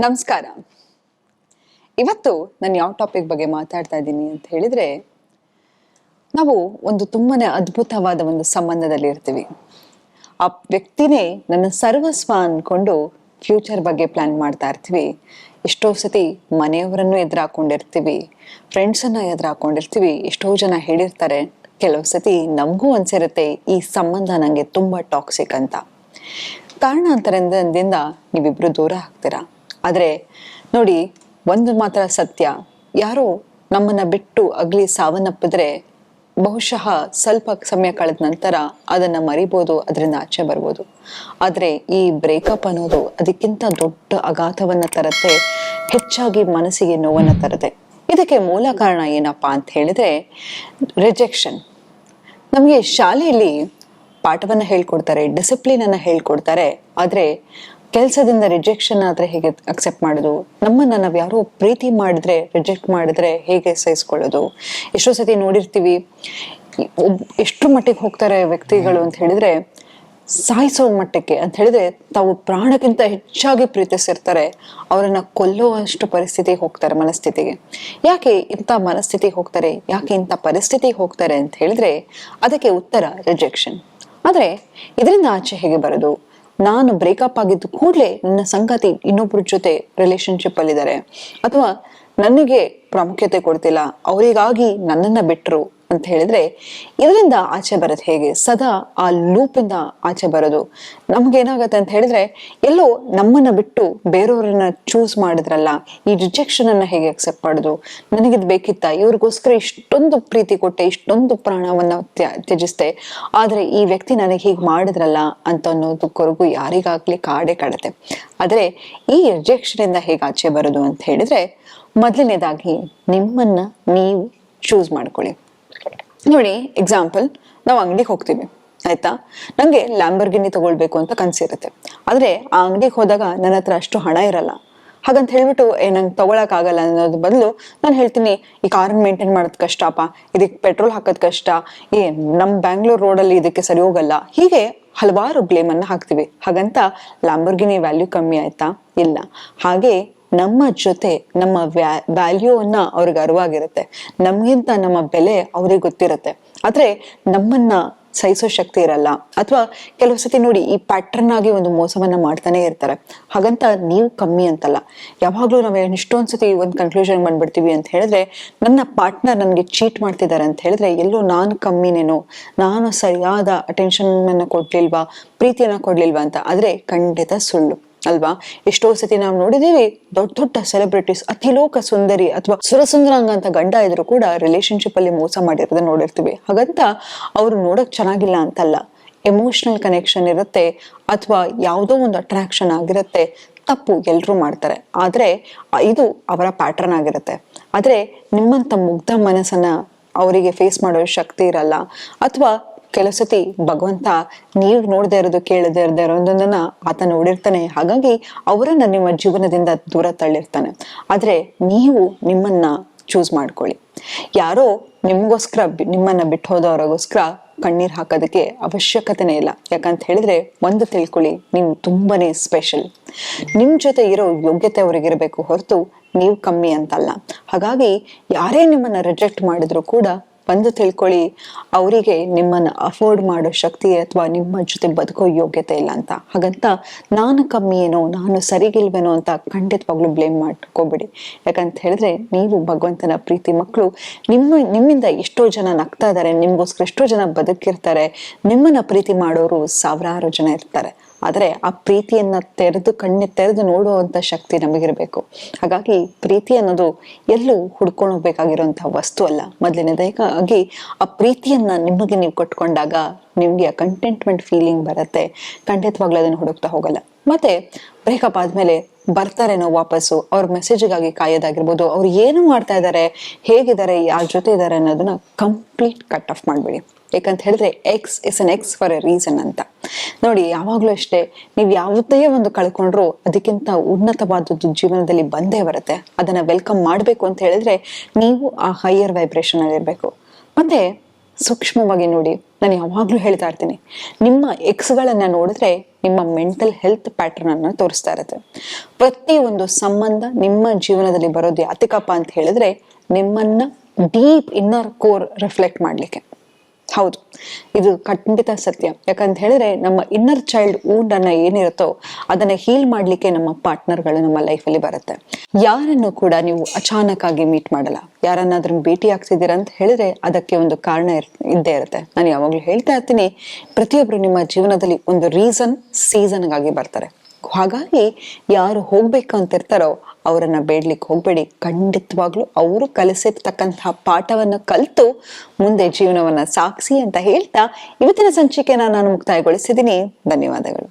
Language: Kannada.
ನಮಸ್ಕಾರ. ಇವತ್ತು ನಾನು ಯಾವ ಟಾಪಿಕ್ ಬಗ್ಗೆ ಮಾತಾಡ್ತಾ ಇದ್ದೀನಿ ಅಂತ ಹೇಳಿದ್ರೆ, ನಾವು ಒಂದು ತುಂಬಾನೇ ಅದ್ಭುತವಾದ ಒಂದು ಸಂಬಂಧದಲ್ಲಿ ಇರ್ತೀವಿ. ಆ ವ್ಯಕ್ತಿನೇ ನನ್ನ ಸರ್ವಸ್ವ ಅನ್ಕೊಂಡು ಫ್ಯೂಚರ್ ಬಗ್ಗೆ ಪ್ಲಾನ್ ಮಾಡ್ತಾ ಇರ್ತೀವಿ. ಎಷ್ಟೋ ಸತಿ ಮನೆಯವರನ್ನು ಎದುರಾಕೊಂಡಿರ್ತೀವಿ, ಫ್ರೆಂಡ್ಸನ್ನು ಎದುರಾಕೊಂಡಿರ್ತೀವಿ. ಎಷ್ಟೋ ಜನ ಹೇಳಿರ್ತಾರೆ, ಕೆಲವು ಸತಿ ನಮಗೂ ಅನ್ಸಿರುತ್ತೆ ಈ ಸಂಬಂಧ ನನಗೆ ತುಂಬ ಟಾಕ್ಸಿಕ್ ಅಂತ. ಕಾರಣಾಂತರದಿಂದ ನೀವಿಬ್ರು ದೂರ ಆಗ್ತೀರಾ. ಆದರೆ ನೋಡಿ, ಒಂದು ಮಾತ್ರ ಸತ್ಯ, ಯಾರೋ ನಮ್ಮನ್ನ ಬಿಟ್ಟು ಅಗಲಿ ಸಾವನ್ನಪ್ಪಿದ್ರೆ ಬಹುಶಃ ಸ್ವಲ್ಪ ಸಮಯ ಕಳೆದ ನಂತರ ಅದನ್ನ ಮರಿಬೋದು, ಅದರಿಂದ ಆಚೆ ಬರ್ಬೋದು. ಆದರೆ ಈ ಬ್ರೇಕಪ್ ಅನ್ನೋದು ಅದಕ್ಕಿಂತ ದೊಡ್ಡ ಆಘಾತವನ್ನ ತರತ್ತೆ, ಹೆಚ್ಚಾಗಿ ಮನಸ್ಸಿಗೆ ನೋವನ್ನ ತರತ್ತೆ. ಇದಕ್ಕೆ ಮೂಲ ಕಾರಣ ಏನಪ್ಪಾ ಅಂತ ಹೇಳಿದ್ರೆ ರಿಜೆಕ್ಷನ್. ನಮಗೆ ಶಾಲೆಯಲ್ಲಿ ಪಾಠವನ್ನ ಹೇಳ್ಕೊಡ್ತಾರೆ, ಡಿಸಿಪ್ಲಿನ್ ಅನ್ನ ಹೇಳ್ಕೊಡ್ತಾರೆ. ಆದ್ರೆ ಕೆಲಸದಿಂದ ರಿಜೆಕ್ಷನ್ ಆದ್ರೆ ಹೇಗೆ ಅಕ್ಸೆಪ್ಟ್ ಮಾಡೋದು? ನಮ್ಮನ್ನ ನಾವ್ ಯಾರೋ ಪ್ರೀತಿ ಮಾಡಿದ್ರೆ ರಿಜೆಕ್ಟ್ ಮಾಡಿದ್ರೆ ಹೇಗೆ ಸಹಿಸ್ಕೊಳ್ಳೋದು? ಎಷ್ಟೋ ಸತಿ ನೋಡಿರ್ತೀವಿ, ಎಷ್ಟು ಮಟ್ಟಿಗೆ ಹೋಗ್ತಾರೆ ವ್ಯಕ್ತಿಗಳು ಅಂತ ಹೇಳಿದ್ರೆ, ಸಾಯಿಸೋ ಮಟ್ಟಕ್ಕೆ ಅಂತ ಹೇಳಿದ್ರೆ ತಾವು ಪ್ರಾಣಕ್ಕಿಂತ ಹೆಚ್ಚಾಗಿ ಪ್ರೀತಿಸಿರ್ತಾರೆ, ಅವರನ್ನ ಕೊಲ್ಲುವಷ್ಟು ಪರಿಸ್ಥಿತಿಗೆ ಹೋಗ್ತಾರೆ, ಮನಸ್ಥಿತಿಗೆ. ಯಾಕೆ ಇಂಥ ಮನಸ್ಥಿತಿಗೆ ಹೋಗ್ತಾರೆ, ಯಾಕೆ ಇಂಥ ಪರಿಸ್ಥಿತಿಗೆ ಹೋಗ್ತಾರೆ ಅಂತ ಹೇಳಿದ್ರೆ ಅದಕ್ಕೆ ಉತ್ತರ ರಿಜೆಕ್ಷನ್. ಆದ್ರೆ ಇದರಿಂದ ಆಚೆ ಹೇಗೆ ಬರೋದು? ನಾನು ಬ್ರೇಕಪ್ ಆಗಿದ್ದು ಕೂಡಲೇ ನನ್ನ ಸಂಗಾತಿ ಇನ್ನೊಬ್ಬರ ಜೊತೆ ರಿಲೇಶನ್ಶಿಪ್ ಅಲ್ಲಿದ್ದಾರೆ, ಅಥವಾ ನನಗೆ ಪ್ರಾಮುಖ್ಯತೆ ಕೊಡ್ತಿಲ್ಲ, ಅವರಿಗಾಗಿ ನನ್ನನ್ನ ಬಿಟ್ರು ಅಂತ ಹೇಳಿದ್ರೆ ಇದರಿಂದ ಆಚೆ ಬರೋದು ಹೇಗೆ? ಸದಾ ಆ ಲೂಪಿಂದ ಆಚೆ ಬರೋದು ನಮ್ಗೇನಾಗತ್ತೆ ಅಂತ ಹೇಳಿದ್ರೆ, ಎಲ್ಲೋ ನಮ್ಮನ್ನ ಬಿಟ್ಟು ಬೇರೆಯವ್ರನ್ನ ಚೂಸ್ ಮಾಡಿದ್ರಲ್ಲ, ಈ ರಿಜೆಕ್ಷನ್ ಅನ್ನ ಹೇಗೆ ಅಕ್ಸೆಪ್ಟ್ ಮಾಡೋದು? ನನಗಿದ್ ಬೇಕಿತ್ತ? ಇವ್ರಿಗೋಸ್ಕರ ಇಷ್ಟೊಂದು ಪ್ರೀತಿ ಕೊಟ್ಟೆ, ಇಷ್ಟೊಂದು ಪ್ರಾಣವನ್ನ ತ್ಯಜಿಸ್ತೆ, ಆದ್ರೆ ಈ ವ್ಯಕ್ತಿ ನನಗೆ ಹೀಗೆ ಮಾಡಿದ್ರಲ್ಲ ಅಂತ ಅನ್ನೋದು ಕೊರಗು ಯಾರಿಗಾಗ್ಲಿ ಕಾಡೇ ಕಾಡತ್ತೆ. ಆದ್ರೆ ಈ ರಿಜೆಕ್ಷನ್ ಇಂದ ಹೇಗೆ ಆಚೆ ಬರೋದು ಅಂತ ಹೇಳಿದ್ರೆ, ಮೊದಲನೇದಾಗಿ ನಿಮ್ಮನ್ನ ನೀವು ಚೂಸ್ ಮಾಡ್ಕೊಳ್ಳಿ. ನೋಡಿ, ಎಕ್ಸಾಂಪಲ್, ನಾವು ಅಂಗಡಿಗೆ ಹೋಗ್ತೀವಿ, ಆಯ್ತಾ? ನಂಗೆ ಲ್ಯಾಂಬರ್ಗಿನಿ ತಗೊಳ್ಬೇಕು ಅಂತ ಕನ್ಸಿರುತ್ತೆ. ಆದ್ರೆ ಆ ಅಂಗಡಿಗೆ ಹೋದಾಗ ನನ್ನ ಹತ್ರ ಅಷ್ಟು ಹಣ ಇರಲ್ಲ. ಹಾಗಂತ ಹೇಳ್ಬಿಟ್ಟು ನಂಗೆ ತಗೊಳಕ್ ಆಗಲ್ಲ ಅನ್ನೋದು ಬದಲು ನಾನು ಹೇಳ್ತೀನಿ, ಈ ಕಾರನ್ನ ಮೇಂಟೈನ್ ಮಾಡೋದ್ ಕಷ್ಟಪ್ಪ, ಇದಕ್ಕೆ ಪೆಟ್ರೋಲ್ ಹಾಕೋದ್ ಕಷ್ಟ, ನಮ್ ಬ್ಯಾಂಗ್ಳೂರ್ ರೋಡಲ್ಲಿ ಇದಕ್ಕೆ ಸರಿ ಹೋಗಲ್ಲ, ಹೀಗೆ ಹಲವಾರು ಬ್ಲೇಮ್ ಅನ್ನ ಹಾಕ್ತಿವಿ. ಹಾಗಂತ ಲ್ಯಾಂಬರ್ಗಿನಿ ವ್ಯಾಲ್ಯೂ ಕಮ್ಮಿ ಆಯ್ತಾ? ಇಲ್ಲ. ಹಾಗೆ ನಮ್ಮ ಜೊತೆ ನಮ್ಮ ವ್ಯಾಲ್ಯೂವನ್ನ ಅವ್ರಿಗೆ ಅರಿವಾಗಿರುತ್ತೆ, ನಮ್ಗಿಂತ ನಮ್ಮ ಬೆಲೆ ಅವ್ರಿಗೆ ಗೊತ್ತಿರುತ್ತೆ. ಆದ್ರೆ ನಮ್ಮನ್ನ ಸಹಿಸೋ ಶಕ್ತಿ ಇರಲ್ಲ. ಅಥವಾ ಕೆಲವು ಸತಿ ನೋಡಿ, ಈ ಪ್ಯಾಟ್ರನ್ ಆಗಿ ಒಂದು ಮೋಸವನ್ನ ಮಾಡ್ತಾನೆ ಇರ್ತಾರೆ. ಹಾಗಂತ ನೀವು ಕಮ್ಮಿ ಅಂತಲ್ಲ. ಯಾವಾಗ್ಲೂ ನಾವ್ ಇಷ್ಟೊಂದ್ ಸತಿ ಒಂದು ಕನ್ಕ್ಲೂಷನ್ ಬಂದ್ಬಿಡ್ತೀವಿ ಅಂತ ಹೇಳಿದ್ರೆ, ನನ್ನ ಪಾರ್ಟ್ನರ್ ನನ್ಗೆ ಚೀಟ್ ಮಾಡ್ತಿದ್ದಾರೆ ಅಂತ ಹೇಳಿದ್ರೆ ಎಲ್ಲೋ ನಾನು ಕಮ್ಮಿನೇನೋ, ನಾನು ಸರಿಯಾದ ಅಟೆನ್ಷನ್ ಅನ್ನ ಕೊಡ್ಲಿಲ್ವಾ, ಪ್ರೀತಿಯನ್ನ ಕೊಡ್ಲಿಲ್ವಾ ಅಂತ. ಆದ್ರೆ ಖಂಡಿತ ಸುಳ್ಳು ಅಲ್ವಾ? ಎಷ್ಟೋ ಸತಿ ನಾವು ನೋಡಿದೀವಿ, ದೊಡ್ಡ ದೊಡ್ಡ ಸೆಲೆಬ್ರಿಟೀಸ್, ಅತಿಲೋಕ ಸುಂದರಿ ಅಥವಾ ಸುರಸುಂದರಾಂಗ ಅಂತ ಗಂಡ ಇದ್ರು ಕೂಡ ರಿಲೇಶನ್ಶಿಪ್ ಅಲ್ಲಿ ಮೋಸ ಮಾಡಿರೋದನ್ನ ನೋಡಿರ್ತೀವಿ. ಹಾಗಂತ ಅವ್ರು ನೋಡಕ್ ಚೆನ್ನಾಗಿಲ್ಲ ಅಂತಲ್ಲ, ಎಮೋಷನಲ್ ಕನೆಕ್ಷನ್ ಇರುತ್ತೆ ಅಥವಾ ಯಾವುದೋ ಒಂದು ಅಟ್ರಾಕ್ಷನ್ ಆಗಿರುತ್ತೆ. ತಪ್ಪು ಎಲ್ರೂ ಮಾಡ್ತಾರೆ, ಆದ್ರೆ ಇದು ಅವರ ಪ್ಯಾಟರ್ನ್ ಆಗಿರುತ್ತೆ. ಆದ್ರೆ ನಿಮ್ಮಂತ ಮುಗ್ಧ ಮನಸ್ಸನ್ನ ಅವರಿಗೆ ಫೇಸ್ ಮಾಡೋ ಶಕ್ತಿ ಇರಲ್ಲ. ಅಥವಾ ಕೆಲವು ಸತಿ ಭಗವಂತ ನೀವು ನೋಡದೇ ಇರೋದು, ಕೇಳದೇ ಇರೋದನ್ನ ಆತ ನೋಡಿರ್ತಾನೆ. ಹಾಗಾಗಿ ಅವರನ್ನ ನಿಮ್ಮ ಜೀವನದಿಂದ ದೂರ ತಳ್ಳಿರ್ತಾನೆ. ಆದ್ರೆ ನೀವು ನಿಮ್ಮನ್ನ ಚೂಸ್ ಮಾಡ್ಕೊಳ್ಳಿ. ಯಾರೋ ನಿಮ್ಗೋಸ್ಕರ ನಿಮ್ಮನ್ನ ಬಿಟ್ಟು ಹೋದವರಿಗೋಸ್ಕರ ಕಣ್ಣೀರ್ ಹಾಕೋದಕ್ಕೆ ಅವಶ್ಯಕತೆನೇ ಇಲ್ಲ. ಯಾಕಂತ ಹೇಳಿದ್ರೆ ಒಂದು ತಿಳ್ಕೊಳ್ಳಿ, ನೀವು ತುಂಬಾನೇ ಸ್ಪೆಷಲ್. ನಿಮ್ ಜೊತೆ ಇರೋ ಯೋಗ್ಯತೆ ಅವ್ರಿಗಿರ್ಬೇಕು ಹೊರತು ನೀವು ಕಮ್ಮಿ ಅಂತಲ್ಲ. ಹಾಗಾಗಿ ಯಾರೇ ನಿಮ್ಮನ್ನ ರಿಜೆಕ್ಟ್ ಮಾಡಿದ್ರು ಕೂಡ ಬಂದು ತಿಳ್ಕೊಳ್ಳಿ, ಅವರಿಗೆ ನಿಮ್ಮನ್ನ ಅಫೋರ್ಡ್ ಮಾಡೋ ಶಕ್ತಿ ಅಥವಾ ನಿಮ್ಮ ಜೊತೆ ಬದುಕೋ ಯೋಗ್ಯತೆ ಇಲ್ಲ ಅಂತ. ಹಾಗಂತ ನಾನು ಕಮ್ಮಿ ಏನೋ, ನಾನು ಸರಿಗಿಲ್ವೇನೋ ಅಂತ ಖಂಡಿತವಾಗ್ಲೂ ಬ್ಲೇಮ್ ಮಾಡ್ಕೋಬೇಡಿ. ಯಾಕಂತ ಹೇಳಿದ್ರೆ ನೀವು ಭಗವಂತನ ಪ್ರೀತಿ ಮಕ್ಕಳು. ನಿಮ್ಮಿಂದ ಎಷ್ಟೋ ಜನ ನಗ್ತಾ ಇದ್ದಾರೆ, ನಿಮ್ಗೋಸ್ಕರ ಎಷ್ಟೋ ಜನ ಬದುಕಿರ್ತಾರೆ. ನಿಮ್ಮನ್ನ ಪ್ರೀತಿ ಮಾಡೋರು ಸಾವಿರಾರು ಜನ ಇರ್ತಾರೆ. ಆದ್ರೆ ಆ ಪ್ರೀತಿಯನ್ನ ಕಣ್ಣು ತೆರೆದು ನೋಡುವಂತ ಶಕ್ತಿ ನಮಗಿರ್ಬೇಕು. ಹಾಗಾಗಿ ಪ್ರೀತಿ ಅನ್ನೋದು ಎಲ್ಲೂ ಹುಡ್ಕೊಂಡು ಹೋಗ್ಬೇಕಾಗಿರುವಂತಹ ವಸ್ತು ಅಲ್ಲ. ಮೊದಲನೇದಾಗಿ ಆ ಪ್ರೀತಿಯನ್ನ ನಿಮಗೆ ನೀವು ಕೊಟ್ಕೊಂಡಾಗ ನಿಮ್ಗೆ ಆ ಕಂಟೆಂಟ್ಮೆಂಟ್ ಫೀಲಿಂಗ್ ಬರುತ್ತೆ. ಖಂಡಿತವಾಗ್ಲೂ ಅದನ್ನ ಹುಡುಕ್ತಾ ಹೋಗಲ್ಲ. ಮತ್ತೆ ಬ್ರೇಕಪ್ ಆದ್ಮೇಲೆ ಬರ್ತಾರೇನೋ ವಾಪಸ್ಸು, ಅವ್ರ ಮೆಸೇಜ್ಗಾಗಿ ಕಾಯೋದಾಗಿರ್ಬೋದು, ಅವ್ರು ಏನು ಮಾಡ್ತಾ ಇದ್ದಾರೆ, ಹೇಗಿದ್ದಾರೆ, ಯಾರ ಜೊತೆ ಇದ್ದಾರೆ ಅನ್ನೋದನ್ನ ಕಂಪ್ಲೀಟ್ ಕಟ್ ಆಫ್ ಮಾಡ್ಬೇಡಿ. ಯಾಕಂತ ಹೇಳಿದ್ರೆ X is an X for A reason ಅಂತ. ನೋಡಿ, ಯಾವಾಗ್ಲೂ ಅಷ್ಟೇ, ನೀವು ಯಾವುದೇ ಒಂದು ಕಳ್ಕೊಂಡ್ರು ಅದಕ್ಕಿಂತ ಉನ್ನತವಾದದ್ದು ಜೀವನದಲ್ಲಿ ಬಂದೇ ಬರುತ್ತೆ. ಅದನ್ನ ವೆಲ್ಕಮ್ ಮಾಡ್ಬೇಕು ಅಂತ ಹೇಳಿದ್ರೆ ನೀವು ಆ ಹೈಯರ್ ವೈಬ್ರೇಷನ್ ಅಲ್ಲಿ ಇರ್ಬೇಕು. ಮತ್ತೆ ಸೂಕ್ಷ್ಮವಾಗಿ ನೋಡಿ. ನಾನು ಯಾವಾಗ್ಲೂ ಹೇಳ್ತಾ ಇರ್ತೀನಿ, ನಿಮ್ಮ ಎಕ್ಸ್ಗಳನ್ನ ನೋಡಿದ್ರೆ ನಿಮ್ಮ ಮೆಂಟಲ್ ಹೆಲ್ತ್ ಪ್ಯಾಟರ್ನ್ ಅನ್ನ ತೋರಿಸ್ತಾ ಇರುತ್ತೆ. ಪ್ರತಿ ಒಂದು ಸಂಬಂಧ ನಿಮ್ಮ ಜೀವನದಲ್ಲಿ ಬರೋದು ಯಾತಕಪ್ಪ ಅಂತ ಹೇಳಿದ್ರೆ ನಿಮ್ಮನ್ನ ಡೀಪ್ ಇನ್ನರ್ ಕೋರ್ ರಿಫ್ಲೆಕ್ಟ್ ಮಾಡ್ಲಿಕ್ಕೆ. ಹೌದು, ಇದು ಖಂಡಿತ ಸತ್ಯ. ಯಾಕಂತ ಹೇಳಿದ್ರೆ ನಮ್ಮ ಇನ್ನರ್ ಚೈಲ್ಡ್ ವೂಂಡ್ ಅನ್ನ ಏನಿರುತ್ತೋ ಅದನ್ನ ಹೀಲ್ ಮಾಡ್ಲಿಕ್ಕೆ ನಮ್ಮ ಪಾರ್ಟ್ನರ್ಗಳು ನಮ್ಮ ಲೈಫಲ್ಲಿ ಬರುತ್ತೆ. ಯಾರನ್ನು ಕೂಡ ನೀವು ಅಚಾನಕ್ ಆಗಿ ಮೀಟ್ ಮಾಡಲ್ಲ. ಯಾರನ್ನಾದ್ರೂ ಭೇಟಿ ಆಗ್ತಿದ್ದೀರಾ ಅಂತ ಹೇಳಿದ್ರೆ ಅದಕ್ಕೆ ಒಂದು ಕಾರಣ ಇದ್ದೇ ಇರುತ್ತೆ. ನಾನು ಯಾವಾಗ್ಲೂ ಹೇಳ್ತಾ ಇರ್ತೀನಿ, ಪ್ರತಿಯೊಬ್ರು ನಿಮ್ಮ ಜೀವನದಲ್ಲಿ ಒಂದು ಸೀಸನ್ಗಾಗಿ ಬರ್ತಾರೆ. ಹಾಗಾಗಿ ಯಾರು ಹೋಗ್ಬೇಕು ಅಂತ ಇರ್ತಾರೋ ಅವರನ್ನ ಬೇಡ್ಲಿಕ್ಕೆ ಹೋಗ್ಬೇಡಿ. ಖಂಡಿತವಾಗ್ಲೂ ಅವರು ಕಲಿಸಿರ್ತಕ್ಕಂತಹ ಪಾಠವನ್ನ ಕಲಿತು ಮುಂದೆ ಜೀವನವನ್ನ ಸಾಗಿಸಿ ಅಂತ ಹೇಳ್ತಾ ಇವತ್ತಿನ ಸಂಚಿಕೆನ ನಾನು ಮುಕ್ತಾಯಗೊಳಿಸಿದ್ದೀನಿ. ಧನ್ಯವಾದಗಳು.